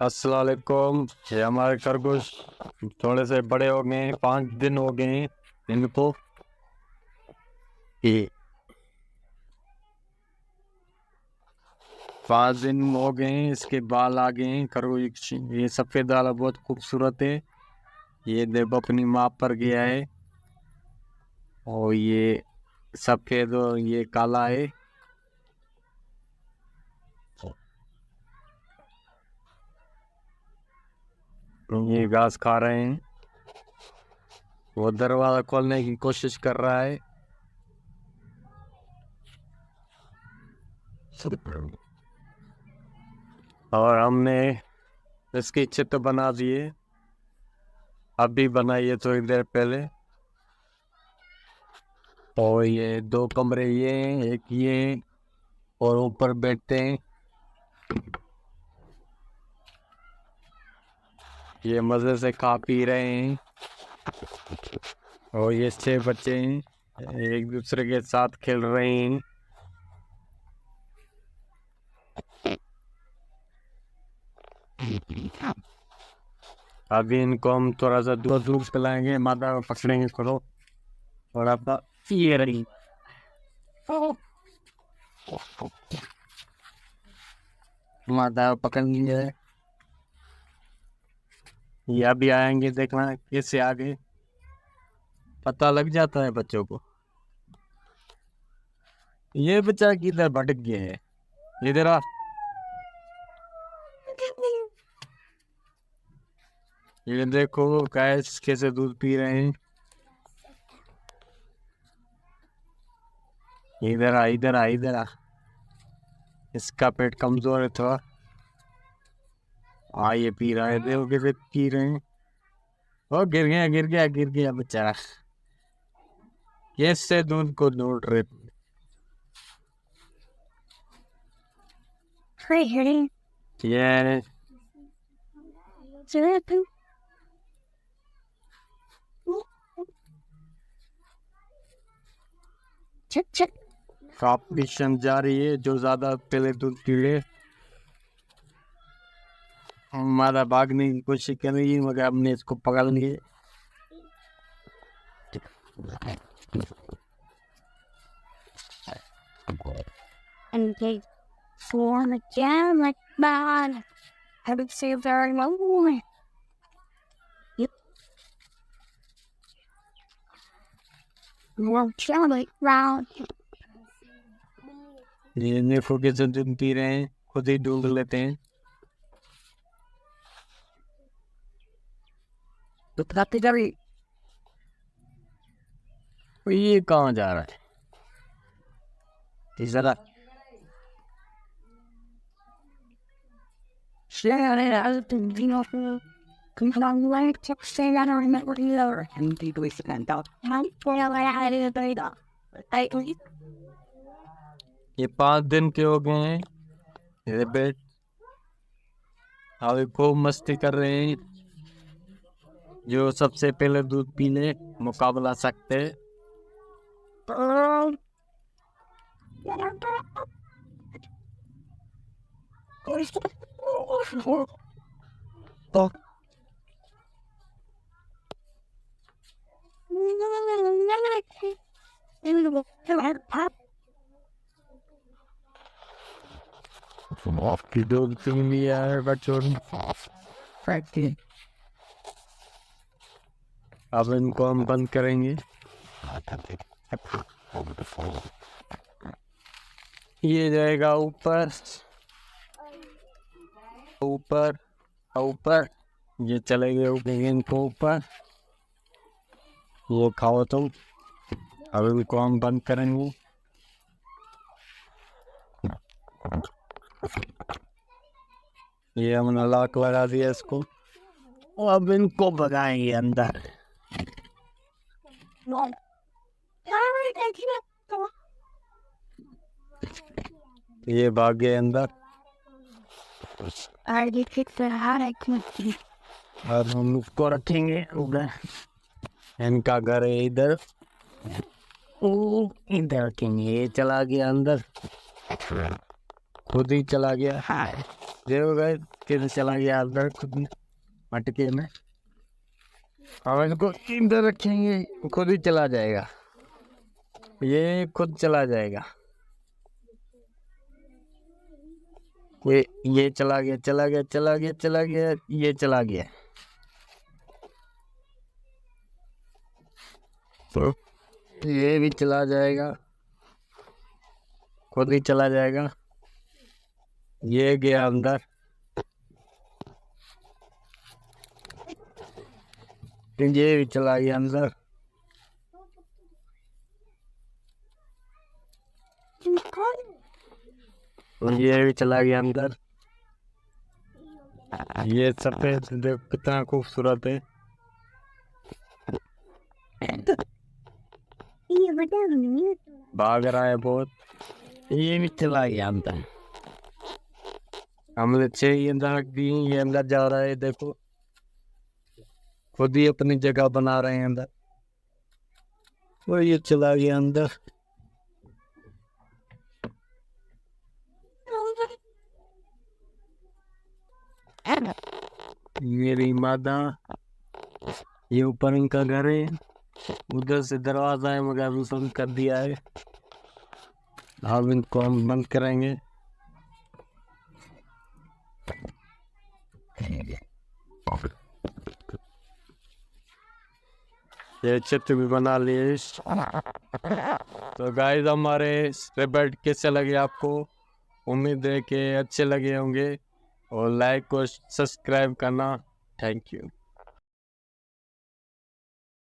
अस्सलाम वालेकुम। ये हमारे खरगोश थोड़े से बड़े हो गए हैं, 5 दिन हो गए हैं इनको। ये 5 दिन हो गए हैं, इसके बाल आ गए हैं खरगोश। ये सफ़ेद वाला बहुत खूबसूरत है। ये देखो अपनी माँ पर गया है, और ये सफ़ेद और ये काला है। ये घास खा रहे हैं। वो दरवाज़ा खोलने की कोशिश कर रहा है। और हमने इसकी चित्र बना दिए, अभी बनाई है थोड़ी देर पहले। और ये 2 कमरे ये हैं, एक ये हैं, और ऊपर बैठते हैं। ये मज़े से खा पी रहे हैं। और ये 6 बच्चे हैं, एक दूसरे के साथ खेल रहे हैं। अभी इनको हम थोड़ा सा दूर दूर चलाएंगे, माता पकड़ेंगे करो थोड़ा सा। ये रही माता पकड़ लिए। ये अभी आएंगे, देखना कैसे आगे पता लग जाता है बच्चों को। ये बच्चा किधर भटक गया है, इधर आ। ये देखो गाइस कैसे दूध पी रहे हैं। इधर आ, इधर आ, इधर आ। इसका पेट कमजोर है थोड़ा। ये पी रहा है, देखो कैसे पी रहे हैं। ओ गिर गया, गिर गया, गिर गया बेचारा। कैसे दूध को ढूंढ रहे। ये कॉम्पिटिशन जारी है, जो ज्यादा पहले दूध पी ले। हमारा भागने की कोशिश कर रही है, मगर हमने इसको पकड़ लिए। And they form again like man. Haven't seen very long. Yep. More jelly round. ये देखो कैसे दूध पी रहे हैं, खुद ही ढूंढ लेते हैं। तो खाते जा रही। ये कहाँ जा रहा है जरा। Come on, like to say I don't remember the other. And deeply stand out. I'm well, I had it later. ये 5 दिन के हो गए हैं। ये बेट अभी खूब मस्ती कर रहे हैं। जो सबसे पहले दूध पी ले मुकाबला सकते हैं। आपकी दूध पी लिया है बच्चों ने। अब इनको हम बंद करेंगे। ये जाएगा ऊपर ऊपर ऊपर। ये चले गए इनको ऊपर। वो खाओ तुम। अब इनको हम बंद करेंगे। ये हमने लॉक लगा दिया इसको। अब इनको भगाएंगे अंदर। ये भाग गए अंदर। अब हम उसको रखेंगे उधर। इनका घर है इधर। इधर रखेंगे। ये चला गया अंदर, खुद ही चला गया। देखो गाइस कैसे चला गया अंदर खुद मटके में। अब इसको इधर रखेंगे खुद ही चला जाएगा, ये खुद चला जाएगा। ये चला गया चला गया चला गया चला गया, ये चला गया। तो ये भी चला जाएगा, खुद ही चला जाएगा। ये गया अंदर, ये भी चला गया अंदर। ये भी चला गया अंदर। ये सफेद देखो कितना खूबसूरत है। भाग रहा है बहुत। ये भी चला गया अंदर। हमने 6 अंदर रख दी, ये अंदर जा रहा है देखो, खुद ही अपनी जगह बना रहे हैं अंदर। वो ये चला गया अंदर। मेरी मादा, ये ऊपर इनका घर है, उधर से दरवाजा है मगर अभी बंद कर दिया है। अब इनको हम बंद करेंगे। ये चित्र भी बना लिए। तो गाइस हमारे रेबर्ट कैसे लगे आपको, उम्मीद है कि अच्छे लगे होंगे, और लाइक और सब्सक्राइब करना। Thank you.